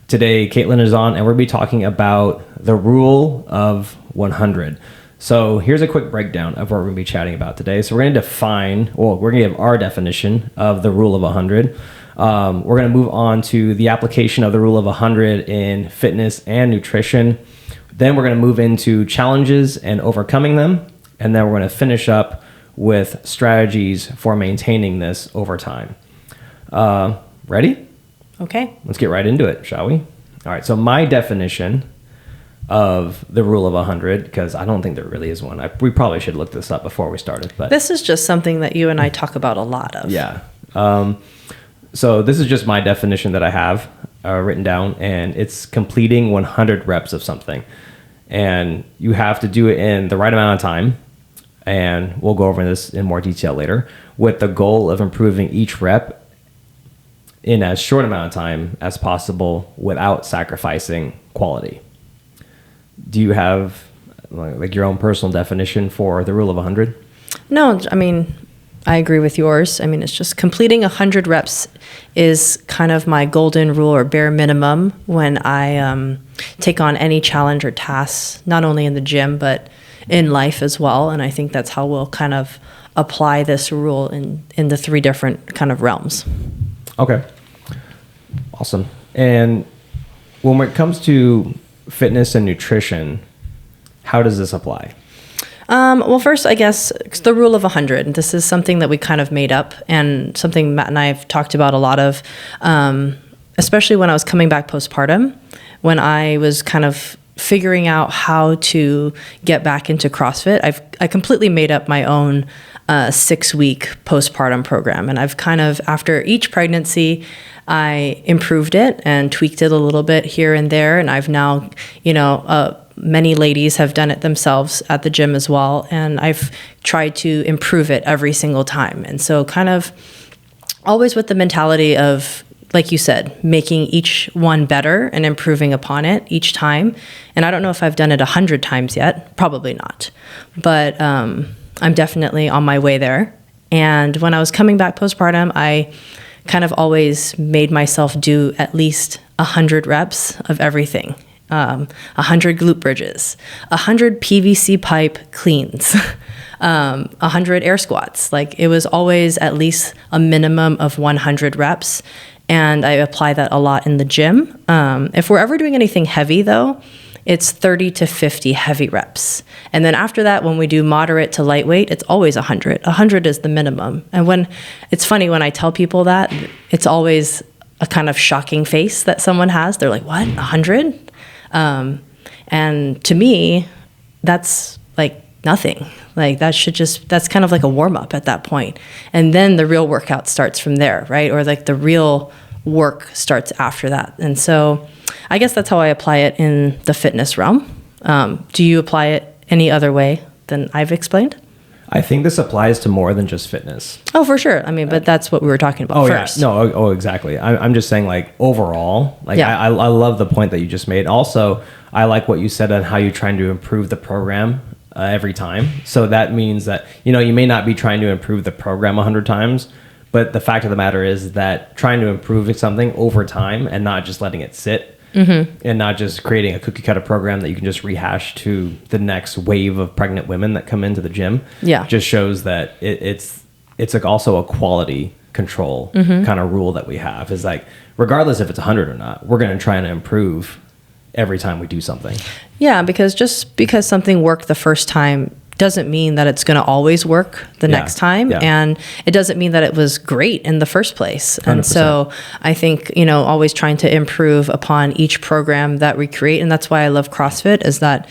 Today, Caitlin is on, and we'll be talking about the rule of 100. So here's a quick breakdown of what we're going to be chatting about today. So we're going to we're going to give our definition of the rule of 100. We're going to move on to the application of the rule of 100 in fitness and nutrition. Then we're going to move into challenges and overcoming them. And then we're going to finish up with strategies for maintaining this over time. Ready? Okay. Let's get right into it, shall we? All right. So my definition of the rule of 100, because I don't think there really is one. We probably should look this up before we started. But this is just something that you and I talk about a lot of. Yeah. So this is just my definition that I have written down, and it's completing 100 reps of something. And you have to do it in the right amount of time. And we'll go over this in more detail later, with the goal of improving each rep in as short amount of time as possible without sacrificing quality. Do you have like your own personal definition for the rule of 100? No, I mean, I agree with yours. I mean, it's just completing 100 reps is kind of my golden rule or bare minimum when I take on any challenge or tasks, not only in the gym, but in life as well. And I think that's how we'll kind of apply this rule in the three different kind of realms. Okay. Awesome. And when it comes to fitness and nutrition, how does this apply? Well, first, I guess the rule of 100. This is something that we kind of made up and something Matt and I have talked about a lot of, especially when I was coming back postpartum, when I was kind of figuring out how to get back into CrossFit. I completely made up my own 6-week postpartum program. And I've kind of, after each pregnancy, I improved it and tweaked it a little bit here and there. And I've now, many ladies have done it themselves at the gym as well. And I've tried to improve it every single time. And so kind of always with the mentality of, like you said, making each one better and improving upon it each time. And I don't know if I've done it 100 times yet, probably not. But I'm definitely on my way there. And when I was coming back postpartum, I kind of always made myself do at least 100 reps of everything. 100 glute bridges, 100 PVC pipe cleans, 100 air squats. Like it was always at least a minimum of 100 reps. And I apply that a lot in the gym. If we're ever doing anything heavy though, it's 30 to 50 heavy reps. And then after that, when we do moderate to lightweight, it's always 100. 100 is the minimum. And it's funny when I tell people that, it's always a kind of shocking face that someone has. They're like, what, 100? And to me, that's like nothing. Like that's kind of like a warm up at that point. And then the real workout starts from there, right? Or like the real work starts after that. And so I guess that's how I apply it in the fitness realm. Do you apply it any other way than I've explained? I think this applies to more than just fitness. Oh, for sure. I mean, but that's what we were talking about first. Yeah. No, exactly. I'm just saying like overall, like yeah. I love the point that you just made. Also, I like what you said on how you're trying to improve the program every time. So that means that, you may not be trying to improve the program 100 times, but the fact of the matter is that trying to improve something over time and not just letting it sit and not just creating a cookie cutter program that you can just rehash to the next wave of pregnant women that come into the gym. Yeah. Just shows that it's like also a quality control kind of rule that we have is like, regardless if it's 100 or not, we're going to try and improve every time we do something. Yeah, because just because something worked the first time doesn't mean that it's going to always work the next time. Yeah. And it doesn't mean that it was great in the first place. 100%. And so I think, always trying to improve upon each program that we create. And that's why I love CrossFit is that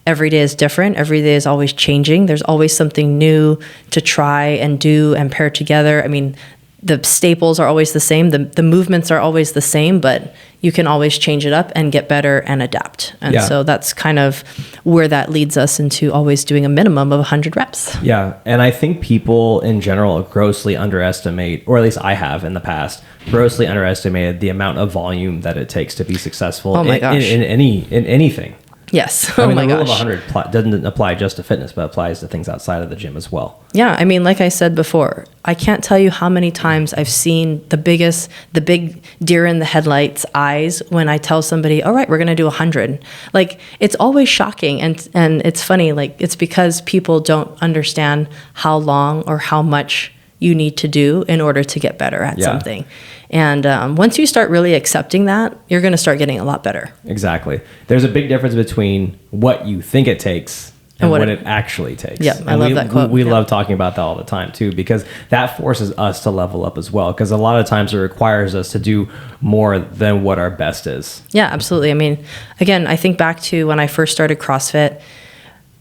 every day is different. Every day is always changing. There's always something new to try and do and pair together. I mean, the staples are always the same. The movements are always the same, but you can always change it up and get better and adapt. And so that's kind of where that leads us into always doing a minimum of 100 reps. Yeah. And I think people in general grossly underestimate, or at least I have in the past, grossly underestimated the amount of volume that it takes to be successful in anything. Yes. I Oh mean, my the rule gosh. of 100 doesn't apply just to fitness, but applies to things outside of the gym as well. Yeah, I mean, like I said before, I can't tell you how many times I've seen the big deer in the headlights eyes when I tell somebody, all right, we're going to do 100. Like, it's always shocking. And it's funny, like, it's because people don't understand how long or how much you need to do in order to get better at something. And once you start really accepting that, you're going to start getting a lot better. Exactly. There's a big difference between what you think it takes and what it actually takes. Yeah, I love that quote. We love talking about that all the time too, because that forces us to level up as well. Because a lot of times it requires us to do more than what our best is. Yeah, absolutely. I mean, again, I think back to when I first started CrossFit,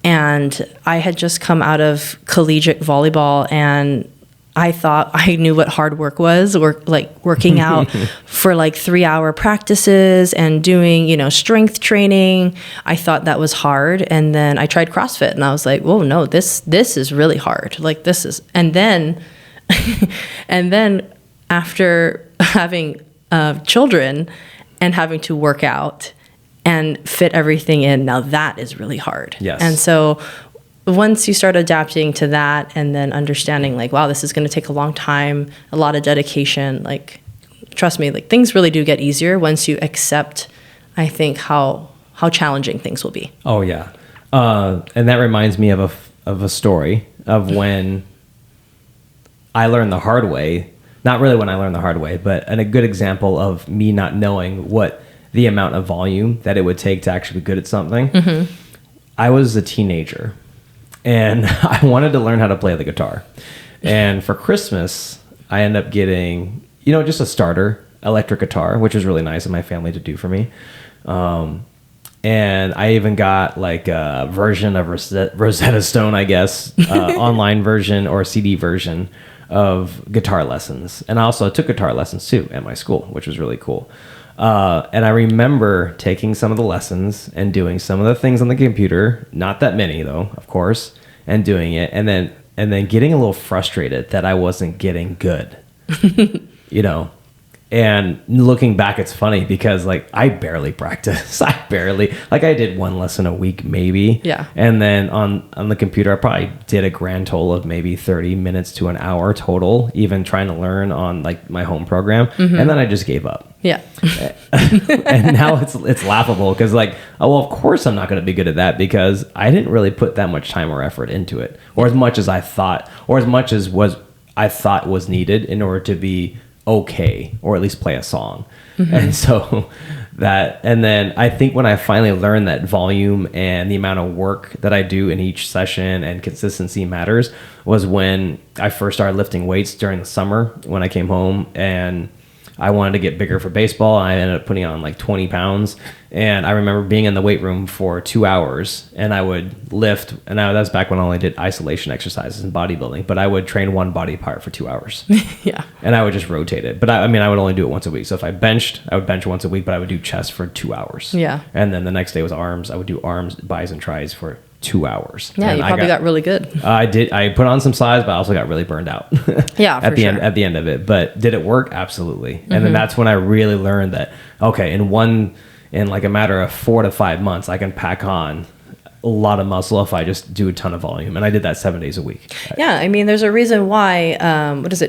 and I had just come out of collegiate volleyball, and I thought I knew what hard work was, working out for like 3-hour practices and doing, strength training. I thought that was hard. And then I tried CrossFit and I was like, whoa, no, this is really hard. Like this is, and then, and then after having children and having to work out and fit everything in, now that is really hard. Yes. And so once you start adapting to that and then understanding like, wow, this is going to take a long time, a lot of dedication, like, trust me, like things really do get easier once you accept, I think, how challenging things will be. Oh yeah. And that reminds me of a story of when I learned the hard way, not really when I learned the hard way, but a good example of me not knowing what the amount of volume that it would take to actually be good at something. Mm-hmm. I was a teenager. And I wanted to learn how to play the guitar. And for Christmas, I ended up getting, just a starter electric guitar, which was really nice of my family to do for me. And I even got like a version of Rosetta Stone, I guess, online version or CD version of guitar lessons. And I also took guitar lessons too at my school, which was really cool. And I remember taking some of the lessons and doing some of the things on the computer, not that many though, of course, and doing it. And then getting a little frustrated that I wasn't getting good, and looking back, it's funny because like I barely practice. I did one lesson a week, maybe. Yeah. And then on the computer, I probably did a grand total of maybe 30 minutes to an hour total, even trying to learn on like my home program. Mm-hmm. And then I just gave up. Yeah. And now it's laughable because like, oh, well, of course I'm not going to be good at that because I didn't really put that much time or effort into it, or as much as I thought, or as much as I thought was needed in order to be okay, or at least play a song. Mm-hmm. And so and then I think when I finally learned that volume and the amount of work that I do in each session and consistency matters was when I first started lifting weights during the summer when I came home, and I wanted to get bigger for baseball. I ended up putting on like 20 pounds. And I remember being in the weight room for 2 hours, and I would lift. And that's back when I only did isolation exercises and bodybuilding, but I would train one body part for 2 hours. Yeah. And I would just rotate it. But I would only do it once a week. So if I benched, I would bench once a week, but I would do chest for 2 hours. Yeah. And then the next day was arms. I would do arms, bis, and tris for 2 hours. Yeah, and you probably got really good. I did. I put on some size, but I also got really burned out. Yeah, at the end of it. But did it work? Absolutely. And then that's when I really learned that okay, in like a matter of 4 to 5 months, I can pack on a lot of muscle if I just do a ton of volume. And I did that 7 days a week. Yeah, I mean, there's a reason why,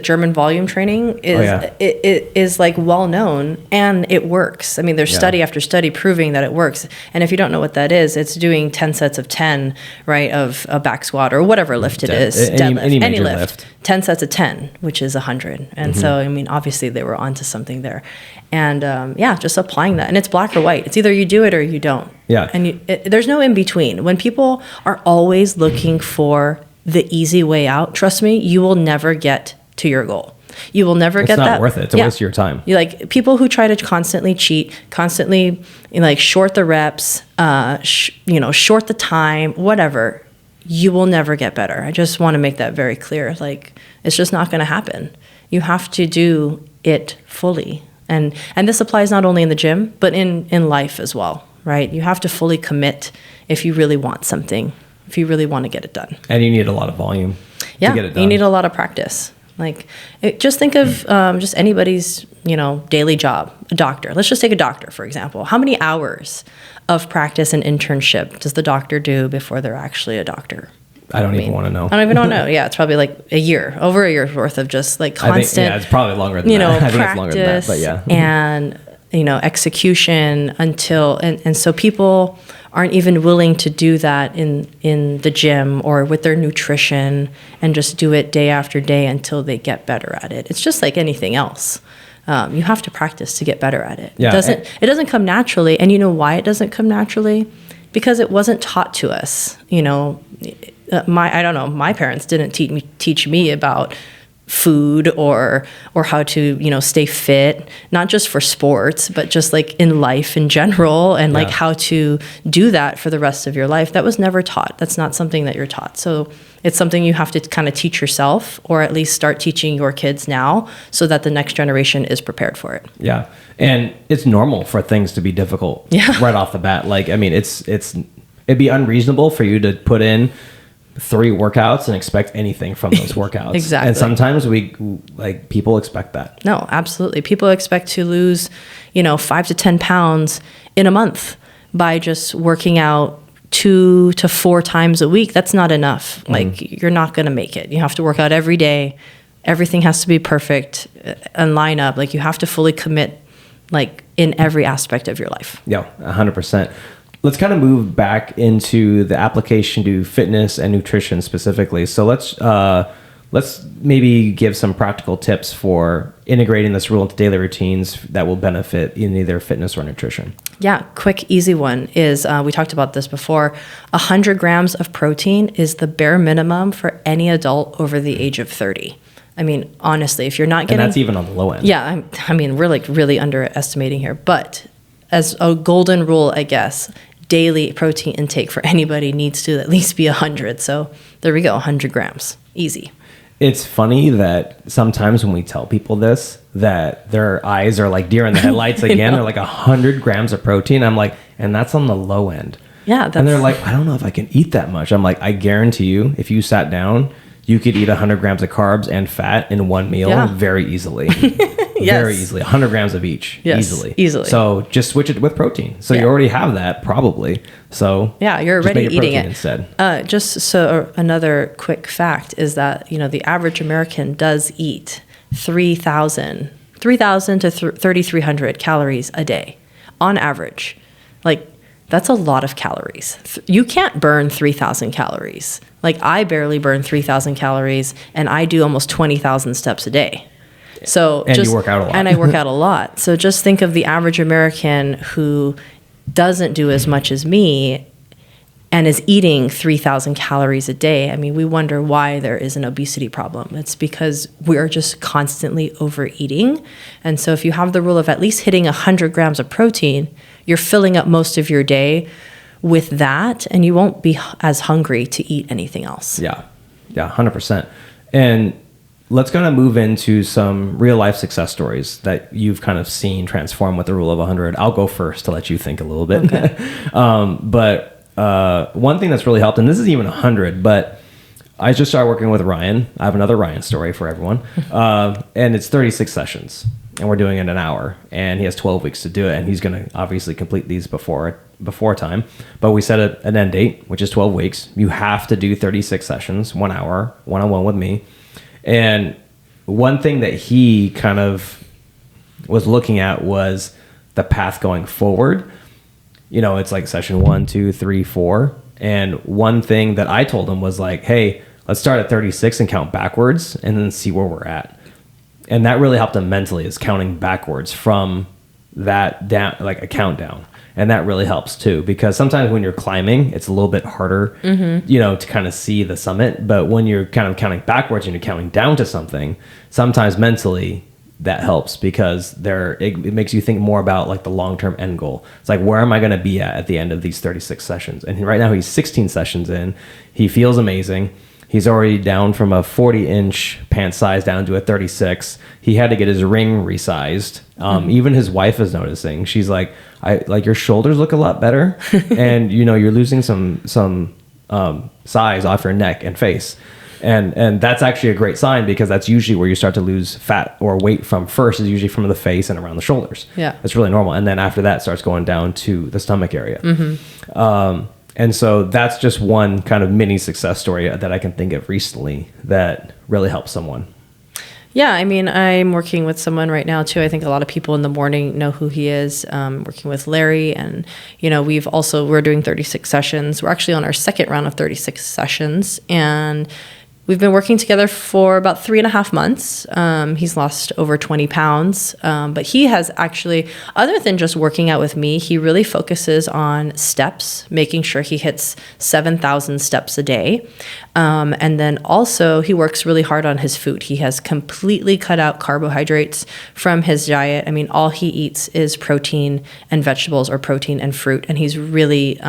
German volume training it is like well known, and it works. I mean, there's study after study proving that it works. And if you don't know what that is, it's doing 10 sets of 10, right, of a back squat or whatever lift it is, deadlift, any lift. 10 sets of 10, which is 100. And so, I mean, obviously they were onto something there. And just applying that. And it's black or white. It's either you do it or you don't. Yeah. And there's no in between. When people are always looking for the easy way out, trust me, you will never get to your goal. You will never get that. It's not worth it. It's a waste of your time. You like people who try to constantly cheat, constantly short the reps, short the time, whatever. You will never get better. I just want to make that very clear. Like, it's just not going to happen. You have to do it fully. And this applies not only in the gym, but in life as well, right? You have to fully commit if you really want something, if you really want to get it done. And you need a lot of volume to get it done. You need a lot of practice. Like, just think of just anybody's daily job, a doctor. Let's just take a doctor, for example. How many hours of practice and internship does the doctor do before they're actually a doctor? I don't even want to know. I don't even want to know. Yeah, it's probably like over a year's worth of just like constant. It's probably longer than that. I think it's longer than that, but yeah. And execution and so people aren't even willing to do that in the gym or with their nutrition and just do it day after day until they get better at it. It's just like anything else. You have to practice to get better at it. Yeah, it doesn't come naturally. And you know why it doesn't come naturally? Because it wasn't taught to us. My parents didn't teach me about food or how to stay fit, not just for sports, but just like in life in general, and like how to do that for the rest of your life. That was never taught. That's not something that you're taught. So it's something you have to kind of teach yourself, or at least start teaching your kids now, so that the next generation is prepared for it. Yeah, and it's normal for things to be difficult right off the bat. Like, I mean, it'd be unreasonable for you to put in 3 workouts and expect anything from those workouts. Exactly. And sometimes people expect that. No, absolutely. People expect to lose, 5 to 10 pounds in a month by just working out 2 to 4 times a week. That's not enough. Like, you're not going to make it. You have to work out every day. Everything has to be perfect and line up. Like, you have to fully commit, like, in every aspect of your life. Yeah, 100%. Let's kind of move back into the application to fitness and nutrition specifically. So let's maybe give some practical tips for integrating this rule into daily routines that will benefit in either fitness or nutrition. Yeah, quick, easy one is, we talked about this before, 100 grams of protein is the bare minimum for any adult over the age of 30. I mean, honestly, if you're not getting... And that's even on the low end. Yeah, I mean, we're like really underestimating here. But as a golden rule, I guess, daily protein intake for anybody needs to at least be 100. So there we go, 100 grams. Easy. It's funny that sometimes when we tell people this, that their eyes are like deer in the headlights again. They're like 100 grams of protein. I'm like, and that's on the low end. Yeah. And they're like, I don't know if I can eat that much. I'm like, I guarantee you, if you sat down, you could eat 100 grams of carbs and fat in one meal very easily. Very easily. 100 grams of each. Yes, Easily. So just switch it with protein. So you already have that probably. So yeah, you're already eating it instead. Just so another quick fact is that, the average American does eat 3,000 to 3,300 calories a day on average. Like, that's a lot of calories. You can't burn 3,000 calories. Like, I barely burn 3,000 calories, and I do almost 20,000 steps a day. So you work out a lot. And I work out a lot. So just think of the average American who doesn't do as much as me and is eating 3,000 calories a day. I mean, we wonder why there is an obesity problem. It's because we are just constantly overeating. And so if you have the rule of at least hitting 100 grams of protein, you're filling up most of your day with that, and you won't be as hungry to eat anything else. Yeah, 100%. And let's kind of move into some real life success stories that you've kind of seen transform with the rule of 100. I'll go first to let you think a little bit. Okay. But one thing that's really helped, and this is even 100, but I just started working with Ryan. I have another Ryan story for everyone. And it's 36 sessions, and we're doing it in an hour, and he has 12 weeks to do it, and he's going to obviously complete these before time. But we set an end date, which is 12 weeks. You have to do 36 sessions, 1 hour, one-on-one with me. And one thing that he kind of was looking at was the path going forward. It's like session 1, 2, 3, 4. And one thing that I told him was like, hey, let's start at 36 and count backwards and then see where we're at. And that really helped him mentally, is counting backwards from that down, like a countdown. And that really helps too, because sometimes when you're climbing, it's a little bit harder, to kind of see the summit. But when you're kind of counting backwards and you're counting down to something, sometimes mentally that helps, because it makes you think more about like the long-term end goal. It's like, where am I going to be at the end of these 36 sessions? And right now he's 16 sessions in. He feels amazing. He's already down from a 40-inch pant size down to a 36. He had to get his ring resized. Even his wife is noticing. She's like, your shoulders look a lot better, and you're losing some size off your neck and face. And that's actually a great sign, because that's usually where you start to lose fat or weight from first, is usually from the face and around the shoulders. Yeah. It's really normal. And then after that, it starts going down to the stomach area. And so that's just one kind of mini success story that I can think of recently that really helped someone. Yeah, I mean, I'm working with someone right now too. I think a lot of people in the morning know who he is. Working with Larry, and we're doing 36 sessions. We're actually on our second round of 36 sessions, and we've been working together for about 3.5 months. He's lost over 20 pounds, but he has actually, other than just working out with me, he really focuses on steps, making sure he hits 7,000 steps a day. And then also he works really hard on his food. He has completely cut out carbohydrates from his diet. I mean, all he eats is protein and vegetables, or protein and fruit. And he's really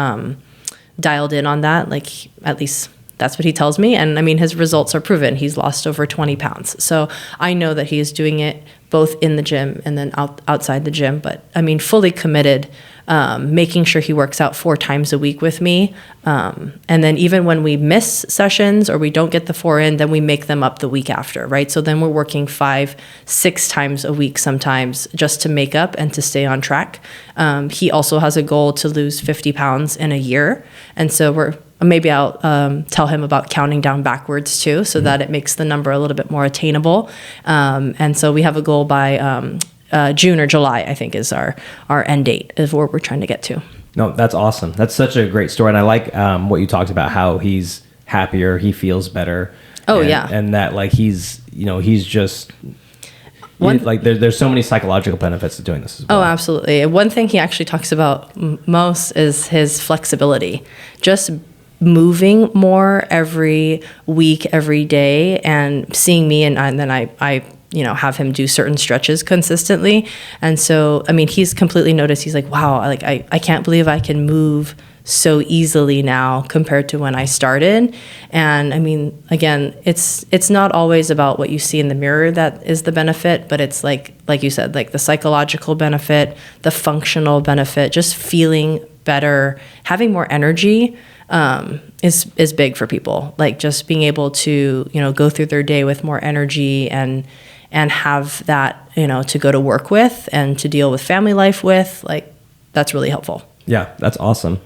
dialed in on that, like, at least that's what he tells me. And I mean, his results are proven. He's lost over 20 pounds. So I know that he is doing it both in the gym and then outside the gym. But I mean, fully committed, making sure he works out 4 times a week with me. And then even when we miss sessions or we don't get the 4 in, then we make them up the week after, right? So then we're working 5-6 times a week sometimes, just to make up and to stay on track. He also has a goal to lose 50 pounds in a year. And so maybe I'll tell him about counting down backwards too, so that it makes the number a little bit more attainable. And so we have a goal by June or July, I think, is our end date, is where we're trying to get to. No, that's awesome. That's such a great story. And I like what you talked about, how he's happier, he feels better. Oh, and, yeah. And that, like, he's just... there's so many psychological benefits to doing this as well. Oh, absolutely. One thing he actually talks about most is his flexibility. Just moving more every week, every day, and seeing me, and then I have him do certain stretches consistently. And so, I mean, he's completely noticed. He's like, wow, like I can't believe I can move so easily now compared to when I started. And I mean, again, it's not always about what you see in the mirror that is the benefit, but it's like you said, like the psychological benefit, the functional benefit, just feeling better, having more energy, is big for people. Like just being able to, go through their day with more energy and have that, to go to work with and to deal with family life with, like, that's really helpful. Yeah, that's awesome.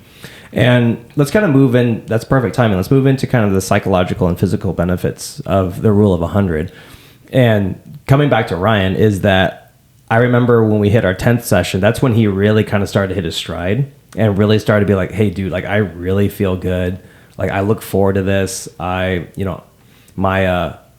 And let's kind of move in. That's perfect timing. Let's move into kind of the psychological and physical benefits of the rule of 100. And coming back to Ryan, is that I remember when we hit our 10th session, that's when he really kind of started to hit his stride and really started to be like, hey, dude, like, I really feel good. Like, I look forward to this. My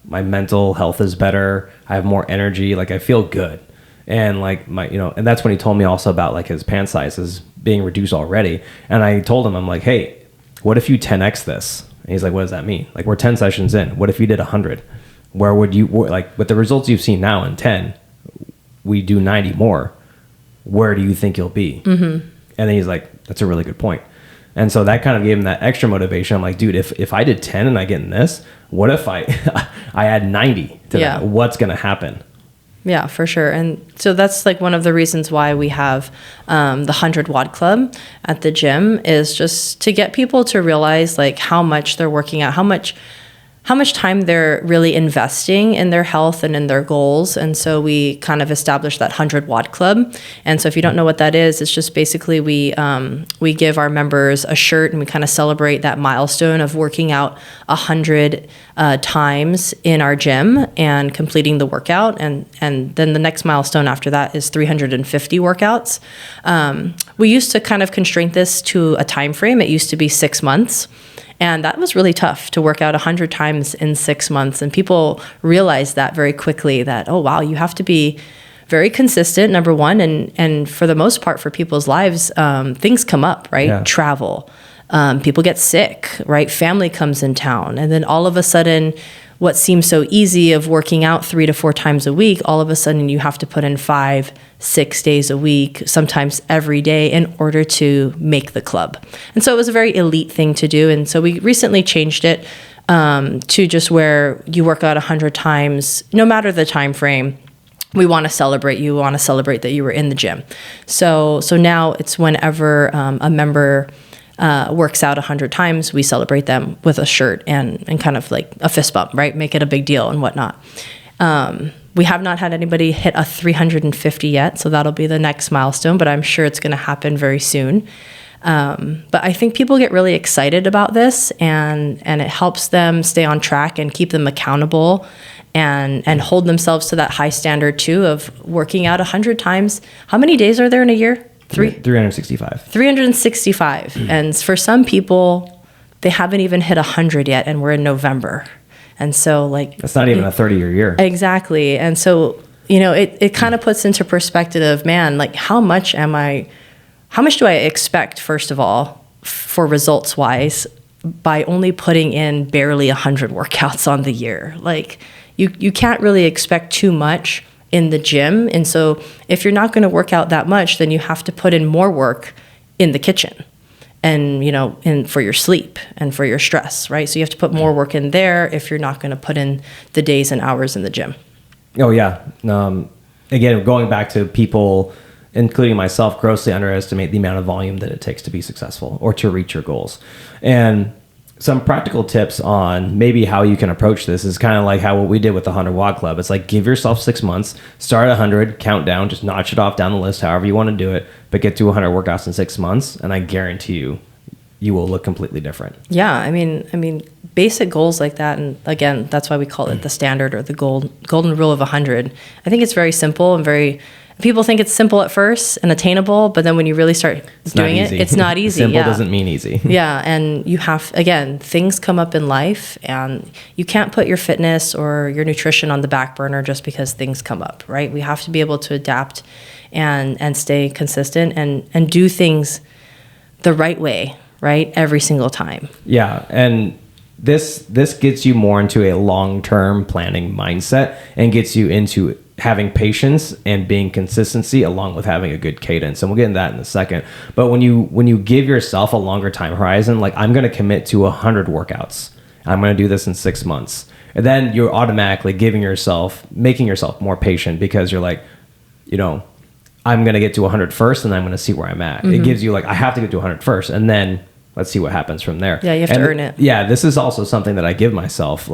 mental health is better. I have more energy. Like, I feel good. And like and that's when he told me also about like his pant sizes being reduced already. And I told him, I'm like, hey, what if you 10x this? And he's like, what does that mean? Like, we're 10 sessions in. What if you did 100? Where would you, like, with the results you've seen now in 10, we do 90 more. Where do you think you'll be? Mm-hmm. And then he's like, that's a really good point. And so that kind of gave him that extra motivation. I'm like, dude, if I did 10 and I get in this, what if I add 90 to that? What's going to happen? Yeah, for sure. And so that's like one of the reasons why we have the 100 Watt Club at the gym, is just to get people to realize like how much they're working out, how much time they're really investing in their health and in their goals. And so we kind of established that 100 Watt Club. And so if you don't know what that is, it's just basically we give our members a shirt and we kind of celebrate that milestone of working out 100 times in our gym and completing the workout. And then the next milestone after that is 350 workouts. We used to kind of constrain this to a time frame. It used to be 6 months. And that was really tough to work out 100 times in 6 months. And people realized that very quickly, that, oh, wow, you have to be very consistent, number one. And for the most part, for people's lives, things come up, right? Yeah. Travel, people get sick, right? Family comes in town. And then all of a sudden, what seems so easy of working out 3 to 4 times a week, all of a sudden you have to put in 5-6 days a week, sometimes every day, in order to make the club. And so it was a very elite thing to do. And so we recently changed it to just where you work out 100 times, no matter the time frame. We want to celebrate you. We want to celebrate that you were in the gym. So now it's whenever a member works out 100 times, we celebrate them with a shirt and kind of like a fist bump, right? Make it a big deal and whatnot. We have not had anybody hit a 350 yet, so that'll be the next milestone, but I'm sure it's going to happen very soon. But I think people get really excited about this, and it helps them stay on track and keep them accountable and hold themselves to that high standard too of working out 100 times. How many days are there in a year? 365. 365. And for some people, they haven't even hit 100 yet, and we're in November. And so like that's not even a 30-year year. Exactly. And so, it kind of puts into perspective of, man, like how much do I expect, first of all, for results wise, by only putting in barely 100 workouts on the year? Like you can't really expect too much in the gym. And so if you're not going to work out that much, then you have to put in more work in the kitchen. And, for your sleep and for your stress, right? So you have to put more work in there if you're not going to put in the days and hours in the gym. Oh, yeah. Again, going back to people, including myself, grossly underestimate the amount of volume that it takes to be successful or to reach your goals. And some practical tips on maybe how you can approach this is kind of like what we did with the 100 Watt Club. It's like, give yourself 6 months, start at 100, count down, just notch it off down the list, however you want to do it, but get to 100 workouts in 6 months. And I guarantee you will look completely different. Yeah. I mean, basic goals like that. And again, that's why we call it the standard or the golden rule of 100. I think it's very simple and people think it's simple at first and attainable, but then when you really start doing it, it's not easy. Simple doesn't mean easy. Yeah. And things come up in life, and you can't put your fitness or your nutrition on the back burner just because things come up, right? We have to be able to adapt and stay consistent and do things the right way, right? Every single time. Yeah. And this gets you more into a long-term planning mindset and gets you into having patience and being consistency along with having a good cadence. And we'll get into that in a second. But when you give yourself a longer time horizon, like I'm going to commit to 100 workouts. I'm going to do this in 6 months. And then you're automatically making yourself more patient because you're like, I'm going to get to 100 first and I'm going to see where I'm at. Mm-hmm. It gives you I have to get to 100 first and then let's see what happens from there. Yeah, you have to earn it. Yeah, this is also something that I give myself.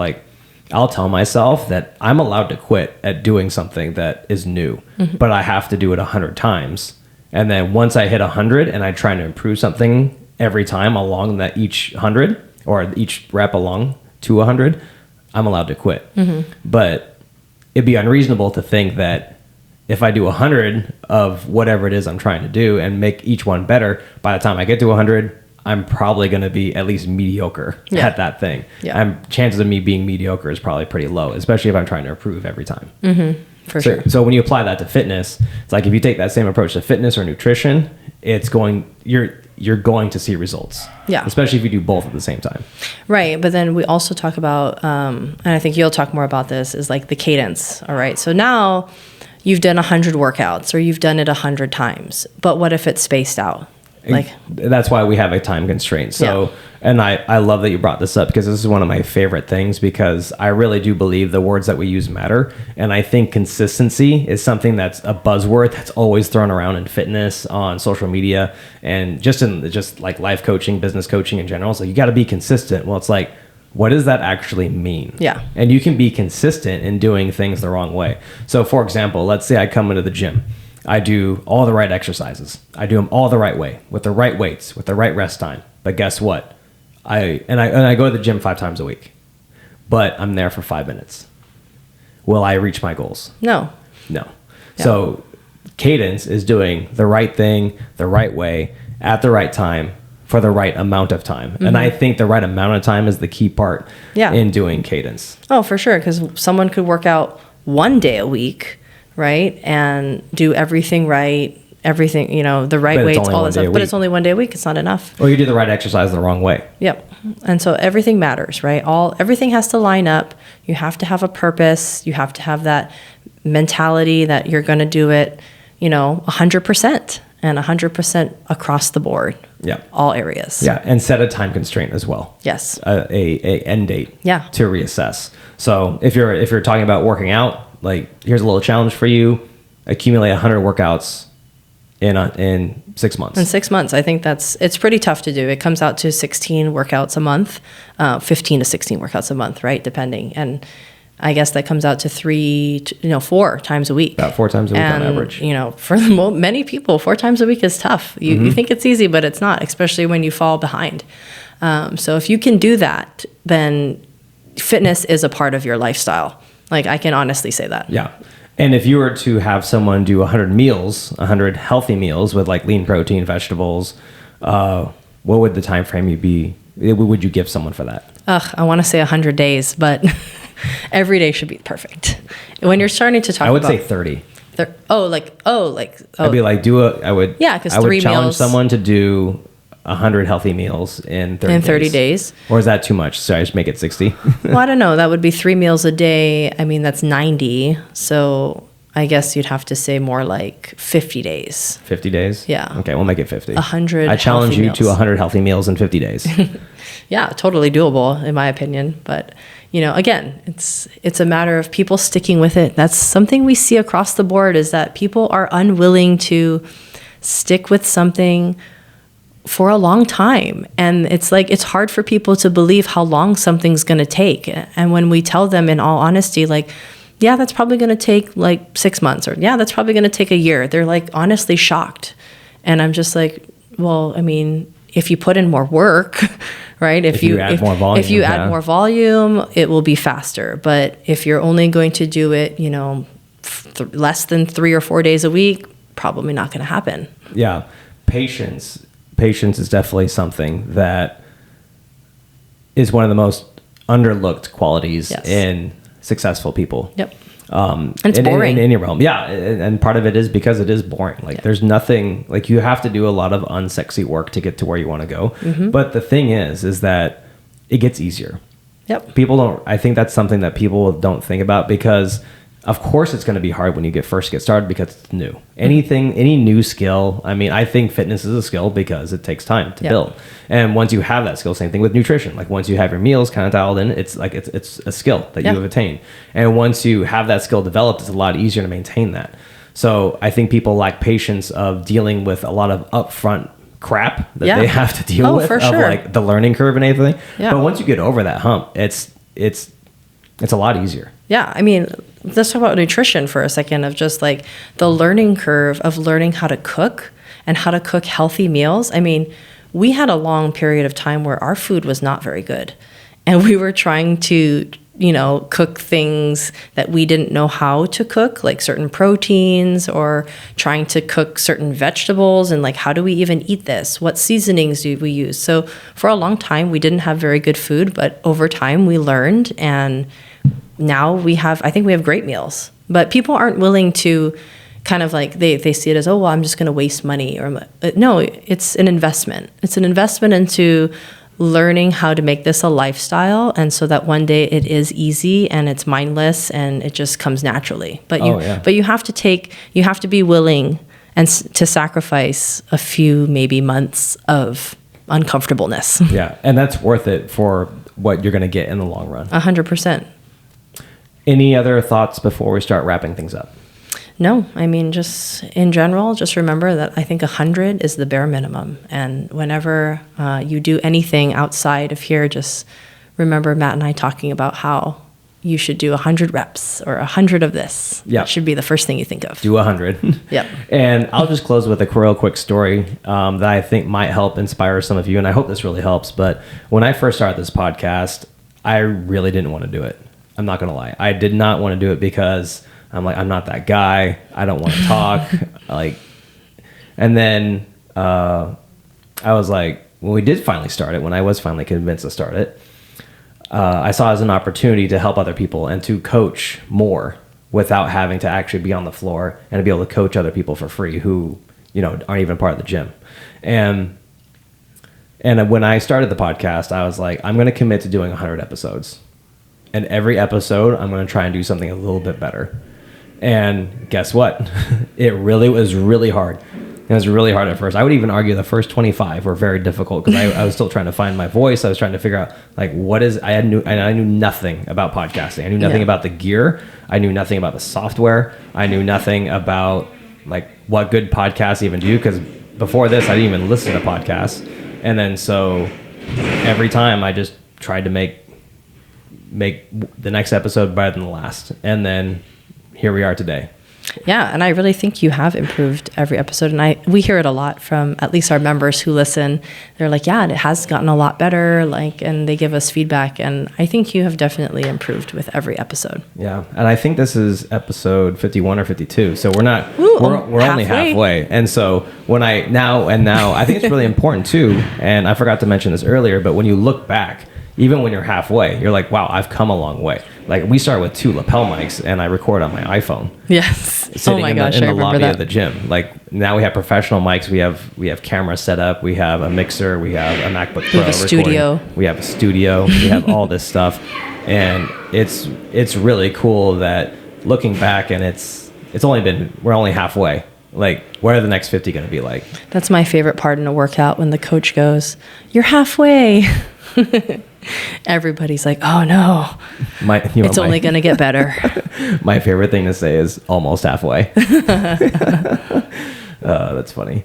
I'll tell myself that I'm allowed to quit at doing something that is new, mm-hmm. but I have to do it 100 times. And then once I hit 100 and I try to improve something every time along that each 100 or each rep along to 100, I'm allowed to quit. Mm-hmm. But it'd be unreasonable to think that if I do 100 of whatever it is I'm trying to do and make each one better, by the time I get to 100, I'm probably going to be at least mediocre at that thing. Yeah. Chances of me being mediocre is probably pretty low, especially if I'm trying to improve every time. Mm-hmm. For sure. So when you apply that to fitness, it's like if you take that same approach to fitness or nutrition, you're going to see results. Yeah. Especially if you do both at the same time. Right. But then we also talk about, and I think you'll talk more about this, is like the cadence. All right. So now you've done 100 workouts or you've done it 100 times, but what if it's spaced out? That's why we have a time constraint. So, yeah. And I love that you brought this up because this is one of my favorite things because I really do believe the words that we use matter. And I think consistency is something that's a buzzword that's always thrown around in fitness, on social media, and just like life coaching, business coaching in general. So you got to be consistent. Well, it's like, what does that actually mean? Yeah. And you can be consistent in doing things the wrong way. So for example, let's say I come into the gym. I do all the right exercises. I do them all the right way, with the right weights, with the right rest time. But guess what? I go to the gym 5 times a week, but I'm there for 5 minutes. Will I reach my goals? No. Yeah. So cadence is doing the right thing, the right way, at the right time, for the right amount of time. Mm-hmm. And I think the right amount of time is the key part in doing cadence. Oh, for sure. Because someone could work out 1 day a week, right? And do everything right, the right weights, all that stuff. But it's only 1 day a week. It's not enough. Or you do the right exercise the wrong way. Yep. And so everything matters, right? Everything has to line up. You have to have a purpose. You have to have that mentality that you're going to do it, 100% and 100% across the board. Yeah. All areas. Yeah. And set a time constraint as well. Yes. A end date. Yeah. To reassess. So if you're talking about working out, here's a little challenge for you. Accumulate 100 workouts in 6 months. In 6 months, I think it's pretty tough to do. It comes out to 16 workouts a month, 15 to 16 workouts a month, right? Depending. And I guess that comes out to 4 times a week. About 4 times a week on average. For many people, 4 times a week is tough. You think it's easy, but it's not, especially when you fall behind. So if you can do that, then fitness is a part of your lifestyle. Like, I can honestly say that. Yeah. And if you were to have someone do 100 meals, 100 healthy meals with like lean protein, vegetables, what would the time frame would you give someone for that? I want to say 100 days, but every day should be perfect. When you're starting to talk about... I would say 30. I'd be like, because I would challenge meals, someone to do 100 healthy meals in 30 days. Or is that too much? So I just make it 60. Well, I don't know. That would be 3 meals a day. I mean, that's 90. So I guess you'd have to say more like 50 days. 50 days? Yeah. Okay, we'll make it 50. 100 I challenge you meals. to 100 healthy meals in 50 days. Yeah, totally doable in my opinion. But, again, it's a matter of people sticking with it. That's something we see across the board, is that people are unwilling to stick with something for a long time. And it's like, it's hard for people to believe how long something's going to take. And when we tell them in all honesty, like, yeah, that's probably going to take like 6 months, or yeah, that's probably going to take a year, they're like honestly shocked. And I'm just like, well, I mean, if you put in more work, right? If you add more volume, it will be faster. But if you're only going to do it, less than 3 or 4 days a week, probably not going to happen. Yeah. Patience is definitely something that is one of the most underlooked qualities in successful people. Yep. And it's boring. In any realm. Yeah. And part of it is because it is boring. Like there's nothing, like you have to do a lot of unsexy work to get to where you want to go. Mm-hmm. But the thing is that it gets easier. Yep. I think that's something that people don't think about, because of course it's going to be hard when you first get started because it's new. Any new skill. I mean, I think fitness is a skill because it takes time to build. And once you have that skill, same thing with nutrition. Like once you have your meals kind of dialed in, it's like it's a skill that you have attained. And once you have that skill developed, it's a lot easier to maintain that. So I think people lack patience of dealing with a lot of upfront crap that they have to deal with, of like the learning curve and everything. Yeah. But once you get over that hump, it's a lot easier. Yeah, I mean, let's talk about nutrition for a second, of just like the learning curve of learning how to cook and how to cook healthy meals. I mean, we had a long period of time where our food was not very good, and we were trying to, cook things that we didn't know how to cook, like certain proteins, or trying to cook certain vegetables, and like, how do we even eat this? What seasonings do we use? So for a long time, we didn't have very good food, but over time we learned, and now I think we have great meals. But people aren't willing to kind of like, they see it as, oh, well, I'm just going to waste money. Or no, it's an investment. It's an investment into learning how to make this a lifestyle, and so that one day it is easy and it's mindless and it just comes naturally. But you have to be willing and to sacrifice a few maybe months of uncomfortableness. Yeah, and that's worth it for what you're going to get in the long run. 100%. Any other thoughts before we start wrapping things up? No, I mean, just in general, just remember that I think 100 is the bare minimum. And whenever you do anything outside of here, just remember Matt and I talking about how you should do 100 reps or 100 of this. Yeah. That should be the first thing you think of. Do 100. Yep. And I'll just close with a real quick story that I think might help inspire some of you. And I hope this really helps. But when I first started this podcast, I really didn't want to do it. I'm not going to lie. I did not want to do it because I'm like, I'm not that guy. I don't want to talk. And then I was like, when we did finally start it, when I was finally convinced to start it, I saw it as an opportunity to help other people and to coach more without having to actually be on the floor, and to be able to coach other people for free who, aren't even part of the gym. And when I started the podcast, I was like, I'm going to commit to doing 100 episodes. And every episode, I'm going to try and do something a little bit better. And guess what? It really was really hard. It was really hard at first. I would even argue the first 25 were very difficult, because I was still trying to find my voice. I was trying to figure out I knew nothing about podcasting. I knew nothing about the gear. I knew nothing about the software. I knew nothing about like what good podcasts even do, because before this I didn't even listen to podcasts, and then so every time I just tried to make the next episode better than the last, and then here we are today. Yeah, and I really think you have improved every episode, and we hear it a lot from at least our members who listen. They're like, yeah, it has gotten a lot better, like, and they give us feedback, and I think you have definitely improved with every episode. Yeah, and I think this is episode 51 or 52, so we're not we're only halfway. And so when I now I think it's really important too, and I forgot to mention this earlier, but when you look back, even when you're halfway, you're like, wow, I've come a long way. Like, we started with 2 lapel mics, and I record on my iPhone. Yes. Sitting oh my in gosh, the I remember lobby that. of the gym. Like, now we have professional mics. We have cameras set up. We have a mixer. We have a MacBook Pro. We have a studio. We have a studio. We have all this stuff, and it's really cool that looking back, and we're only halfway. Like, what are the next 50 going to be like? That's my favorite part in a workout, when the coach goes, "You're halfway." Everybody's like, "Oh no, it's only going to get better." My favorite thing to say is almost halfway. That's funny.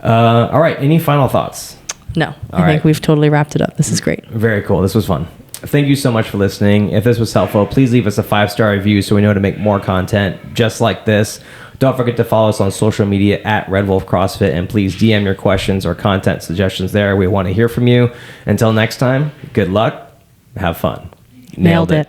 All right. Any final thoughts? No, I think we've totally wrapped it up. This is great. Very cool. This was fun. Thank you so much for listening. If this was helpful, please leave us a 5-star review so we know to make more content just like this. Don't forget to follow us on social media at Red Wolf CrossFit, and please DM your questions or content suggestions there. We want to hear from you. Until next time, good luck. Have fun. Nailed it.